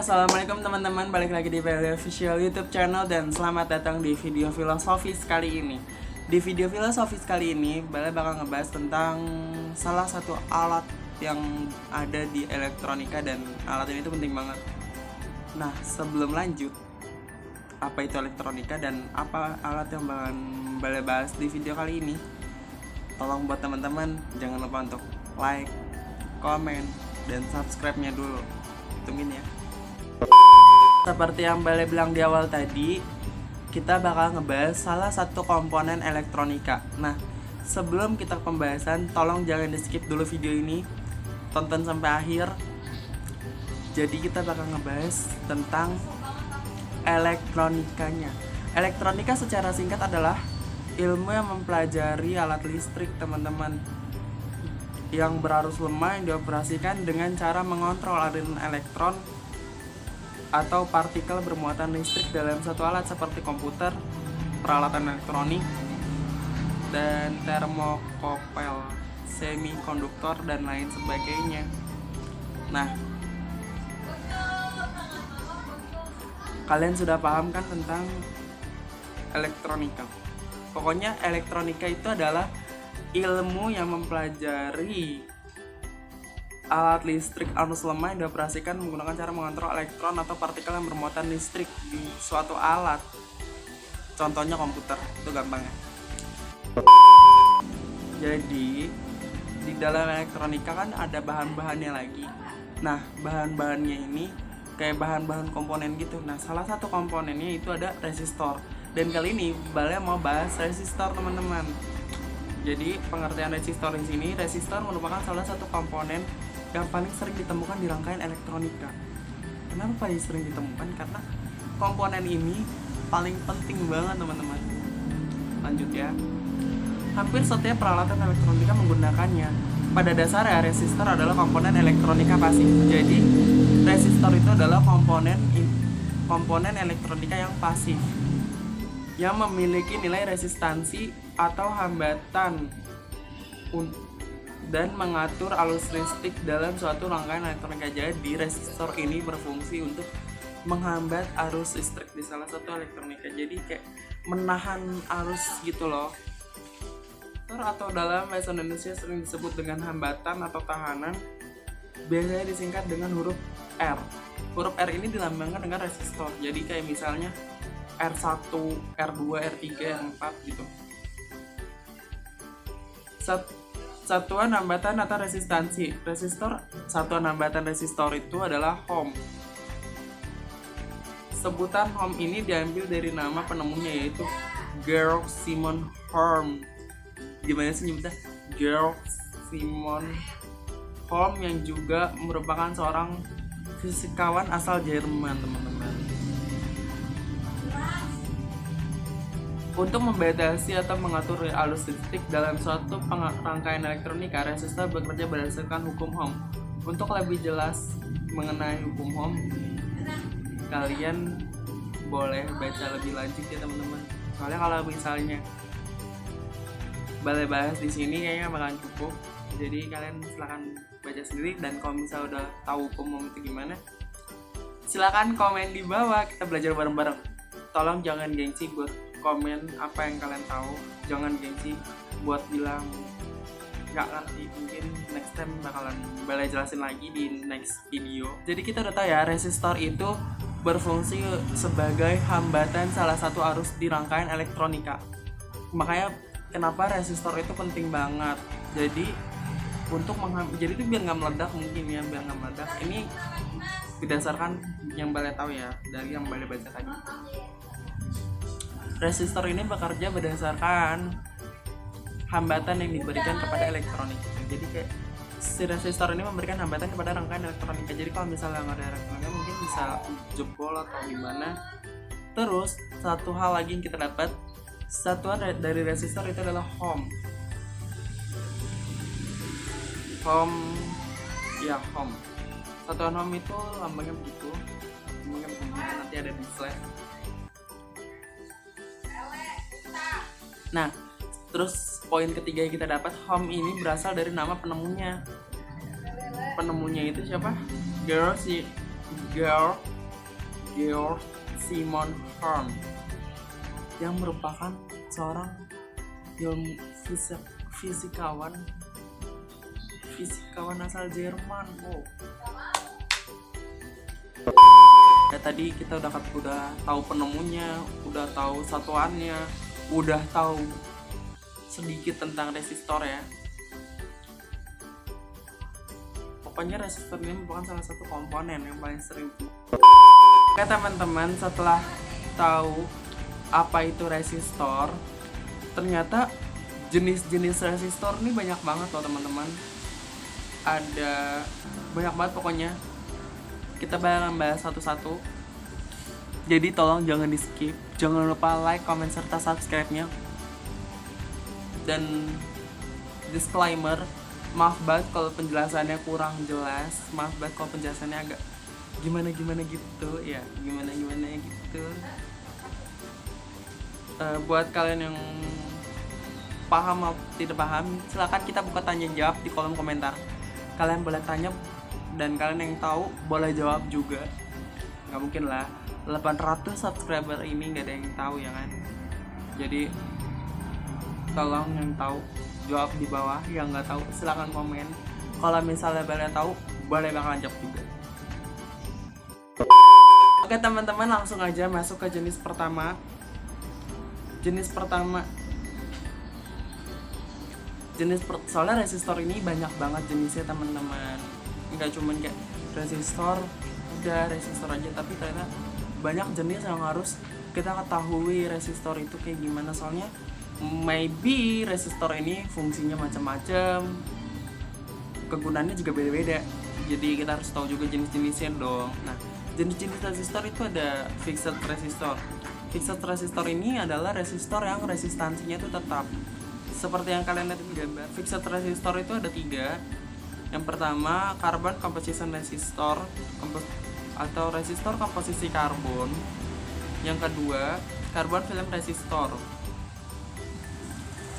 Assalamualaikum teman-teman, balik lagi di Value Official YouTube channel dan selamat datang di video filosofis kali ini. Di video filosofis kali ini, Bale bakal ngebahas tentang salah satu alat yang ada di elektronika dan alat ini tuh penting banget. Nah, sebelum lanjut, apa itu elektronika dan apa alat yang bakal Bale bahas di video kali ini? Tolong buat teman-teman jangan lupa untuk like, komen, dan subscribe-nya dulu. Tungguin ya. Seperti yang Bale bilang di awal tadi, kita bakal ngebahas salah satu komponen elektronika. Nah, sebelum kita pembahasan, tolong jangan di skip dulu video ini, tonton sampai akhir. Jadi kita bakal ngebahas tentang elektronikanya. Elektronika secara singkat adalah ilmu yang mempelajari alat listrik, teman-teman, yang berarus lemah yang dioperasikan dengan cara mengontrol aliran elektron atau partikel bermuatan listrik dalam satu alat seperti komputer, peralatan elektronik, dan termokopel, semikonduktor, dan lain sebagainya. Nah, kalian sudah paham kan tentang elektronika? Pokoknya elektronika itu adalah ilmu yang mempelajari alat listrik arus lemah yang dioperasikan menggunakan cara mengontrol elektron atau partikel yang bermuatan listrik di suatu alat. Contohnya komputer, itu gampang ya. Jadi di dalam elektronika kan ada bahan-bahannya lagi. Nah, bahan-bahannya ini kayak bahan-bahan komponen gitu. Nah, salah satu komponennya itu ada resistor. Dan kali ini Bale mau bahas resistor, teman-teman. Jadi pengertian resistor di sini, resistor merupakan salah satu komponen yang paling sering ditemukan di rangkaian elektronika. Kenapa paling sering ditemukan? Karena komponen ini paling penting banget, teman-teman. Lanjut ya. Hampir setiap peralatan elektronika menggunakannya. Pada dasarnya resistor adalah komponen elektronika pasif. Jadi resistor itu adalah komponen elektronika yang pasif, yang memiliki nilai resistansi atau hambatan dan mengatur arus listrik dalam suatu rangkaian elektronika. Jadi resistor ini berfungsi untuk menghambat arus listrik di salah satu elektronika. Jadi kayak menahan arus gitu loh. Atau dalam bahasa Indonesia sering disebut dengan hambatan atau tahanan, biasanya disingkat dengan huruf R. Huruf R ini dilambangkan dengan resistor. Jadi kayak misalnya R1, R2, R3, R4 gitu. Satuan hambatan atau resistansi. Satuan hambatan resistor itu adalah ohm. Sebutan ohm ini diambil dari nama penemunya, yaitu Georg Simon Ohm. Gimana sih nyebutnya? Georg Simon Ohm, yang juga merupakan seorang fisikawan asal Jerman, teman-teman. Untuk membatasi atau mengatur arus listrik dalam suatu rangkaian elektronika, resistor bekerja berdasarkan hukum Ohm. Untuk lebih jelas mengenai hukum Ohm, kalian boleh baca lebih lanjut ya, teman-teman. Soalnya kalau misalnya Bale bahas di sini kayaknya bakalan cukup. Jadi kalian silahkan baca sendiri, dan kalau misalnya udah tahu hukum Ohm itu gimana, silahkan komen di bawah, kita belajar bareng-bareng. Tolong jangan gengsi buat komen apa yang kalian tahu, jangan gengsi buat bilang nggak ngerti. Mungkin next time bakalan Bale jelasin lagi di next video. Jadi kita udah tahu ya, resistor itu berfungsi sebagai hambatan salah satu arus di rangkaian elektronika. Makanya kenapa resistor itu penting banget. Jadi untuk jadi itu biar nggak meledak, mungkin ya, biar nggak meledak. Ini berdasarkan yang Bale tahu ya, dari yang Bale baca tadi. Resistor ini bekerja berdasarkan hambatan yang diberikan kepada elektronik. Jadi kayak si resistor ini memberikan hambatan kepada rangkaian elektronika. Jadi kalau misalnya nggak ada elektronika, mungkin bisa jebol atau gimana. Terus satu hal lagi yang kita dapat, satuan dari resistor itu adalah ohm. Ohm. Satuan ohm itu lambangnya begitu. Mungkin nanti ada di slide. Nah, terus poin ketiga yang kita dapat, ohm ini berasal dari nama penemunya. Penemunya itu siapa? Georg Simon Herm yang merupakan seorang fisikawan asal Jerman. Ya, tadi kita udah tahu penemunya, udah tahu satuannya, udah tahu sedikit tentang resistor ya. Pokoknya resistor ini merupakan salah satu komponen yang paling sering. Oke teman-teman, setelah tahu apa itu resistor, ternyata jenis-jenis resistor ini banyak banget loh teman-teman. Ada banyak banget pokoknya. Kita bakal bahas satu-satu. Jadi tolong jangan di skip. Jangan lupa like, comment, serta subscribe-nya. Dan disclaimer, maaf banget kalau penjelasannya kurang jelas. Maaf banget kalau penjelasannya agak gimana gitu ya, gimana gitu. Buat kalian yang paham atau tidak paham, silakan kita buka tanya jawab di kolom komentar. Kalian boleh tanya dan kalian yang tahu boleh jawab juga. Nggak mungkin lah 800 subscriber ini nggak ada yang tahu ya kan. Jadi tolong yang tahu jawab di bawah, yang nggak tahu silakan komen. Kalau misalnya boleh tahu boleh bakalan jawab juga. Oke teman-teman, langsung aja masuk ke jenis pertama. Soalnya resistor ini banyak banget jenisnya teman-teman. Nggak cuman kayak resistor aja, tapi ternyata banyak jenis yang harus kita ketahui resistor itu kayak gimana. Soalnya maybe resistor ini fungsinya macam-macam, kegunaannya juga beda-beda, jadi kita harus tahu juga jenis-jenisnya dong. Nah, jenis-jenis resistor itu ada fixed resistor. Fixed resistor ini adalah resistor yang resistansinya itu tetap, seperti yang kalian lihat di gambar. Fixed resistor itu ada 3. Yang pertama, carbon composition resistor atau resistor komposisi karbon. Yang kedua, carbon film resistor.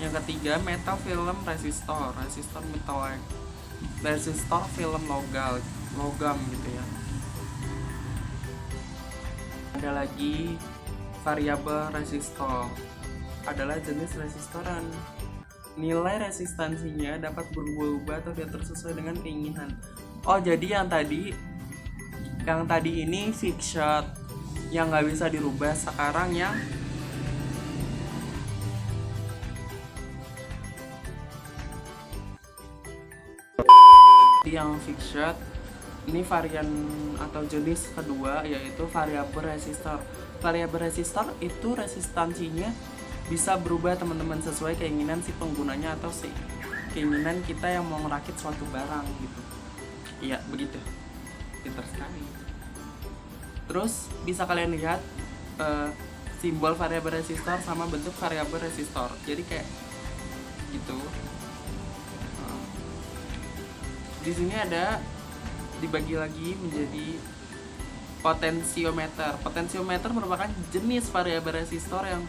Yang ketiga, metal film resistor, resistor film logam gitu ya. Ada lagi variabel resistor, adalah jenis resistoran. Nilai resistansinya dapat berubah-ubah atau diatur sesuai dengan keinginan. Oh, jadi yang tadi ini fixed, yang nggak bisa dirubah. Sekarang yang fixed ini varian atau jenis kedua, yaitu variabel resistor. Variabel resistor itu resistansinya bisa berubah teman-teman, sesuai keinginan si penggunanya atau si keinginan kita yang mau ngerakit suatu barang gitu. Iya begitu, pintar sekali. Terus bisa kalian lihat simbol variabel resistor sama bentuk variabel resistor, jadi kayak gitu. Di sini ada dibagi lagi menjadi potensiometer. Potensiometer merupakan jenis variabel resistor yang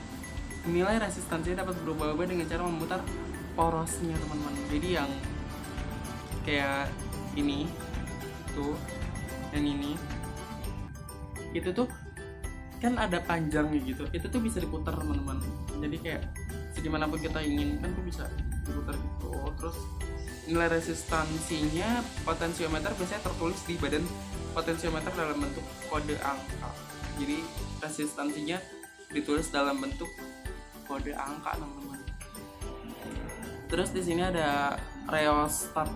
nilai resistansinya dapat berubah-ubah dengan cara memutar porosnya teman-teman. Jadi yang kayak ini tuh, yang ini itu tuh kan ada panjangnya gitu, itu tuh bisa diputar teman-teman. Jadi kayak segimanapun kita inginkan tuh bisa diputar gitu. Terus nilai resistansinya potensiometer biasanya tertulis di badan potensiometer dalam bentuk kode angka. Jadi resistansinya ditulis dalam bentuk kode angka teman-teman. Terus di sini ada rheostat.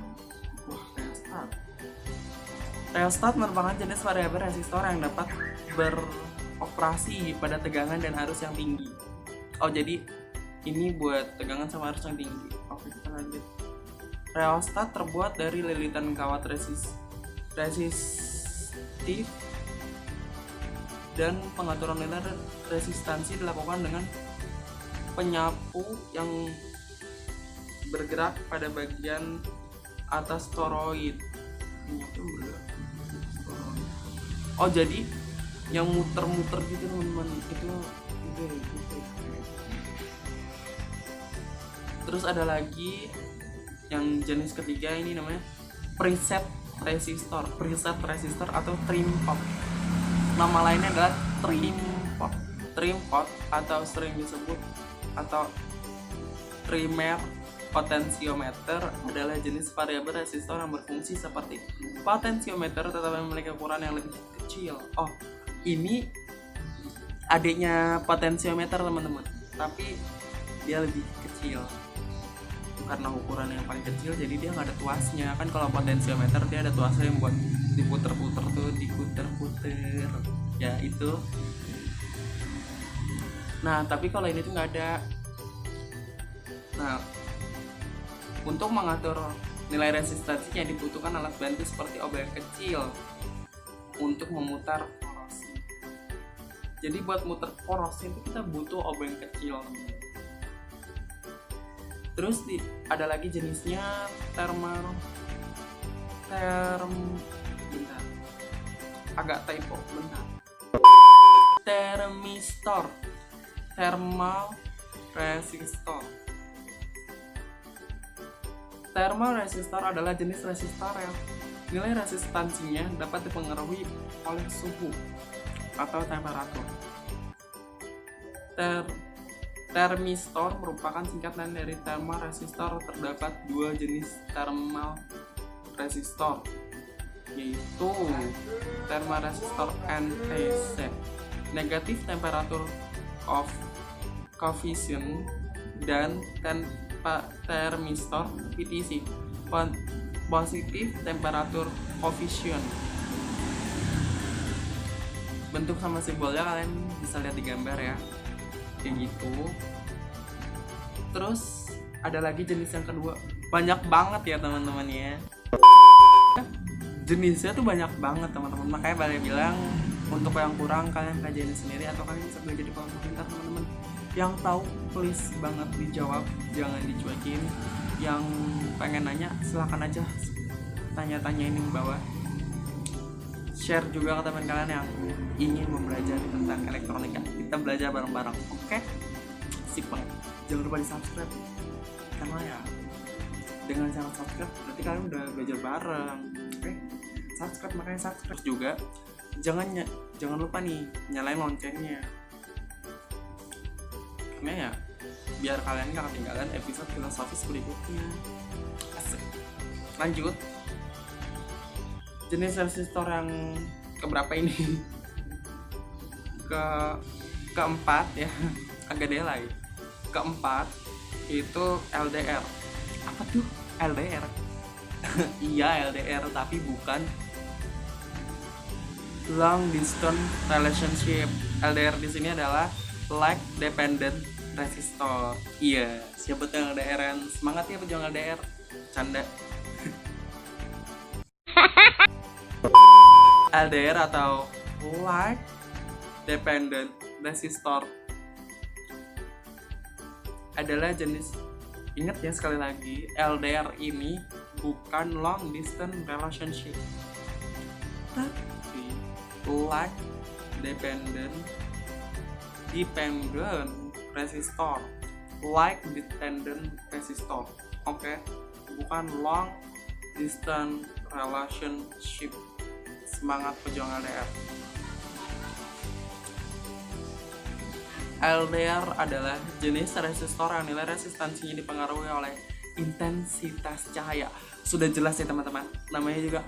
Rheostat merupakan jenis variabel resistor yang dapat beroperasi pada tegangan dan arus yang tinggi. Oh, jadi ini buat tegangan sama arus yang tinggi. Oke, kita lanjut. Rheostat terbuat dari lilitan kawat resistif, dan pengaturan nilai resistansi dilakukan dengan penyapu yang bergerak pada bagian atas toroid. Oh, jadi yang muter-muter gitu teman-teman, itu. Terus ada lagi yang jenis ketiga, ini namanya preset resistor, preset resistor atau trim pot. Nama lainnya adalah trim pot. Trim pot atau sering disebut atau primer potensiometer adalah jenis variabel resistor yang berfungsi seperti potensiometer tetapi memiliki ukuran yang lebih kecil. Oh, ini adiknya potensiometer teman-teman, tapi dia lebih kecil karena ukuran yang paling kecil, jadi dia nggak ada tuasnya. Kan kalau potensiometer dia ada tuasnya yang buat diputer-puter tuh, diputer-puter ya itu. Nah tapi kalau ini tuh nggak ada. Nah untuk mengatur nilai resistansinya dibutuhkan alat bantu seperti obeng kecil untuk memutar porosi. Jadi buat muter porosi itu kita butuh obeng kecil. Terus ada lagi jenisnya bentar, agak typo bentar. Termistor, thermal resistor. Thermal resistor adalah jenis resistor yang nilai resistansinya dapat dipengaruhi oleh suhu atau temperatur. Termistor merupakan singkatan dari thermal resistor. Terdapat dua jenis thermal resistor, yaitu thermal resistor NTC, negatif temperatur coefficient, dan termistor PTC, positif temperatur coefficient. Bentuk sama simbolnya kalian bisa lihat di gambar ya, kayak gitu. Terus ada lagi jenis yang kedua, banyak banget ya teman-teman ya, jenisnya tuh banyak banget teman-teman. Makanya Bale bilang untuk yang kurang kalian pelajari sendiri atau kalian bisa belajar di kelompok pintar teman-teman. Yang tahu please banget dijawab, jangan dicuekin. Yang pengen nanya silahkan aja tanya-tanyain di bawah. Share juga ke teman kalian yang ingin mempelajari tentang elektronika. Kita belajar bareng-bareng, oke? Sip banget. Jangan lupa di subscribe, karena ya dengan cara subscribe berarti kalian udah belajar bareng, oke? Subscribe, makanya subscribe juga. Jangan lupa nih nyalain loncengnya, karena ya biar kalian gak ketinggalan episode filosofis berikutnya. Asik. Lanjut, jenis resistor yang keberapa ini? Keempat ya, agak delay. Keempat itu LDR. Apa tuh LDR? Iya LDR, tapi bukan long distance relationship. LDR di sini adalah like dependent resistor. Iya, siapa tuh yang LDR-an? Semangat ya pejuang LDR. Canda. LDR atau like dependent resistor adalah jenis, ingat ya sekali lagi, LDR ini bukan long distance relationship, tapi like dependent resistor, like dependent resistor, oke? Bukan long distance relationship. Semangat pejuang LDR. LDR adalah jenis resistor yang nilai resistansinya dipengaruhi oleh intensitas cahaya. Sudah jelas ya teman-teman, namanya juga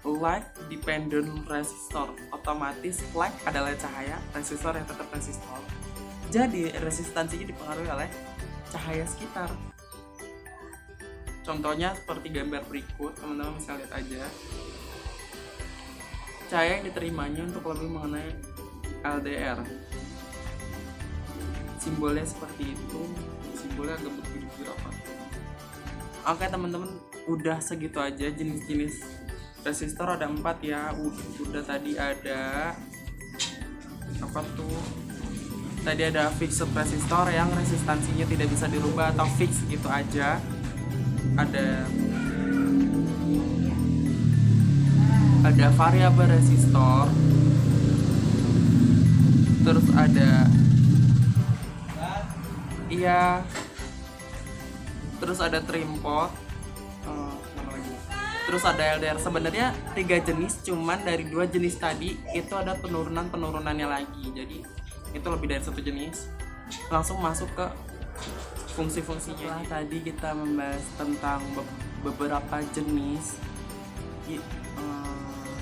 light dependent resistor. Otomatis light adalah cahaya, resistor yang tetap resistor. Jadi resistansinya dipengaruhi oleh cahaya sekitar. Contohnya seperti gambar berikut, teman-teman bisa lihat aja. Cahaya yang diterimanya untuk lebih mengenai LDR. Simbolnya seperti itu, simbolnya agak berbiru-biru apa. Oke teman-teman, udah segitu aja jenis-jenis resistor. Ada 4 ya. Udah tadi ada apa tuh? Tadi ada fixed resistor yang resistansinya tidak bisa dirubah atau fix gitu aja. Ada variabel resistor. Terus ada terus ada trim pot. Mana lagi? Terus ada LDR. Sebenarnya 3 jenis, cuman dari 2 jenis tadi itu ada penurunannya lagi. Jadi itu lebih dari 1 jenis. Langsung masuk ke fungsi-fungsinya. Tadi kita membahas tentang beberapa jenis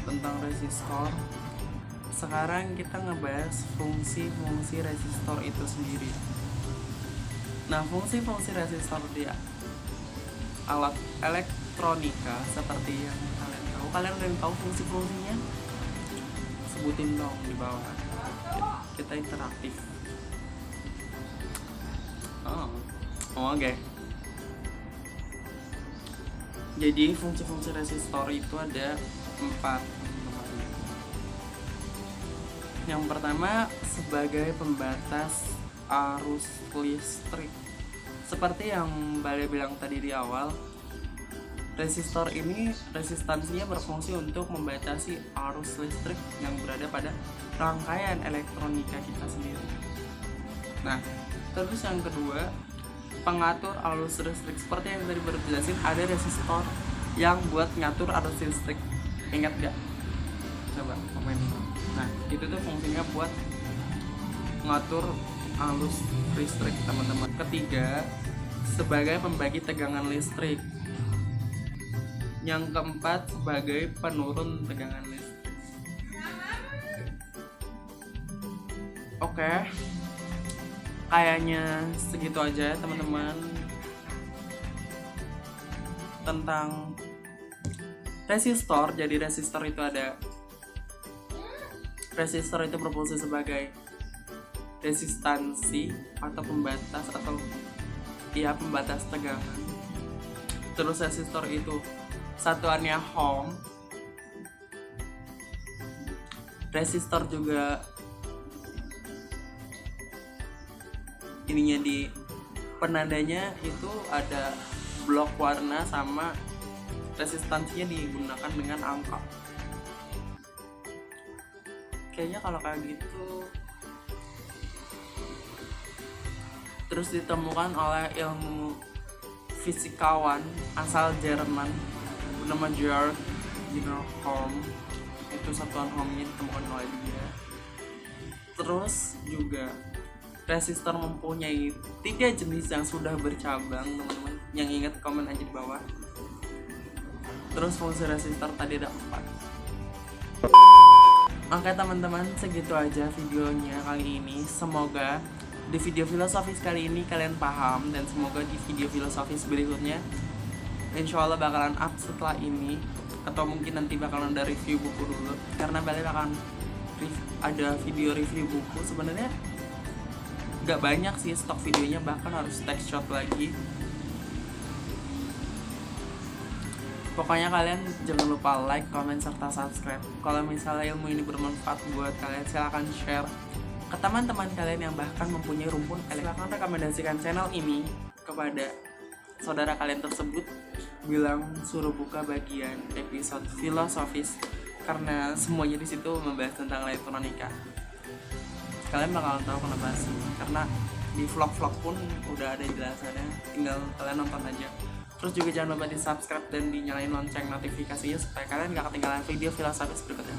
tentang resistor. Sekarang kita ngebahas fungsi-fungsi resistor itu sendiri. Nah, fungsi-fungsi resistor di alat elektronika seperti yang kalian tahu. Kalian udah tahu fungsi-fungsinya? Sebutin dong di bawah. Kita interaktif. Oke. Jadi fungsi-fungsi resistor itu ada 4. Yang pertama, sebagai pembatas arus listrik. Seperti yang Bale bilang tadi di awal, resistor ini resistansinya berfungsi untuk membatasi arus listrik yang berada pada rangkaian elektronika kita sendiri. Nah, terus yang kedua, pengatur arus listrik. Seperti yang tadi baru jelasin, ada resistor yang buat ngatur arus listrik. Ingat gak? Coba komen. Nah, itu tuh fungsinya buat ngatur arus listrik, teman-teman. Ketiga, sebagai pembagi tegangan listrik. Yang keempat, sebagai penurun tegangan listrik. Oke. Kayaknya segitu aja, teman-teman, tentang resistor. Jadi resistor itu ada, resistor itu berfungsi sebagai resistansi atau pembatas atau pembatas tegangan. Terus resistor itu satuannya ohm. Resistor juga ininya di penandanya itu ada blok warna, sama resistansinya digunakan dengan angka. Kayaknya kalau kayak gitu terus ditemukan oleh ilmu fisikawan asal Jerman bernama Georg Ohm. Itu satuan ohmnya ditemukan oleh dia. Terus juga resistor mempunyai 3 jenis yang sudah bercabang, teman-teman. Yang ingat komen aja di bawah. Terus fungsi resistor tadi ada 4. Oke teman-teman, segitu aja videonya kali ini. Semoga di video filosofis kali ini kalian paham, dan semoga di video filosofis berikutnya insya Allah bakalan up setelah ini, atau mungkin nanti bakalan ada review buku dulu, karena balik akan ada video review buku. Sebenarnya gak banyak sih stok videonya, bahkan harus take shot lagi. Pokoknya kalian jangan lupa like, comment, serta subscribe. Kalau misalnya ilmu ini bermanfaat buat kalian, silahkan share ke teman-teman kalian yang bahkan mempunyai rumpun elektrik. Silahkan rekomendasikan channel ini kepada saudara kalian tersebut. Bilang suruh buka bagian episode filosofis, karena semuanya di situ membahas tentang elektronika. Kalian bakalan tahu kenapa sih, karena di vlog-vlog pun udah ada jelasannya, tinggal kalian nonton aja. Terus juga jangan lupa di subscribe dan dinyalain lonceng notifikasinya supaya kalian gak ketinggalan video filosofis berikutnya.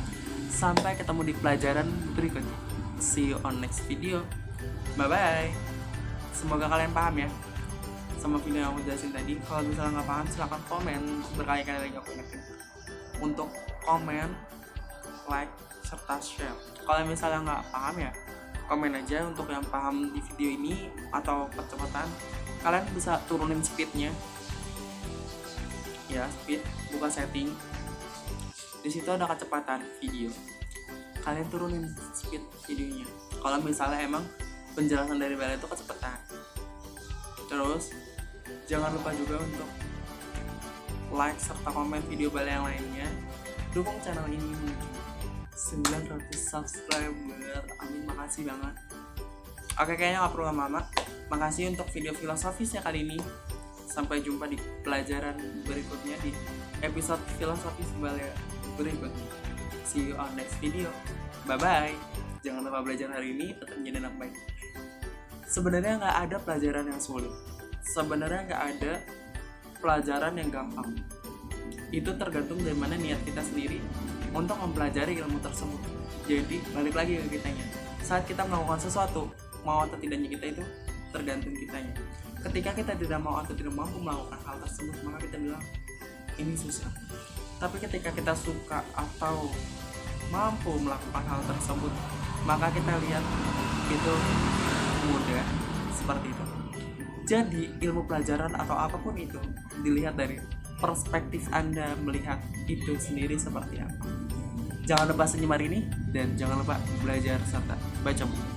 Sampai ketemu di pelajaran berikutnya. See you on next video. Bye bye. Semoga kalian paham ya sama video yang aku jelasin tadi. Kalau misalnya nggak paham, silahkan komen, berkali-kali lagi aku ingetin untuk komen, like, serta share. Kalau misalnya nggak paham ya komen aja. Untuk yang paham di video ini atau kecepatan, kalian bisa turunin speednya ya, speed, buka setting, di situ ada kecepatan video, kalian turunin speed videonya kalau misalnya emang penjelasan dari Bale itu kecepatan. Terus jangan lupa juga untuk like serta komen video Bale yang lainnya. Dukung channel ini menuju 900 subscriber. Amin, makasih banget. Oke, kayaknya gak perlu lama-lama. Makasih untuk video filosofisnya kali ini. Sampai jumpa di pelajaran berikutnya, di episode filosofis Bale berikutnya. See you on next video. Bye bye. Jangan lupa belajar hari ini, tetap menjadi anak baik. Sebenarnya nggak ada pelajaran yang sulit. Sebenarnya nggak ada pelajaran yang gampang. itu tergantung dari mana niat kita sendiri untuk mempelajari ilmu tersebut. Jadi balik lagi ke kitanya, saat kita melakukan sesuatu, mau atau tidaknya kita itu tergantung kitanya. Ketika kita tidak mau atau tidak mampu melakukan hal tersebut, maka kita bilang ini susah. Tapi ketika kita suka atau mampu melakukan hal tersebut, maka kita lihat itu mudah, seperti itu. Jadi ilmu pelajaran atau apapun itu dilihat dari perspektif Anda melihat itu sendiri seperti apa. Jangan lupa senyum hari ini dan jangan lupa belajar serta baca buku.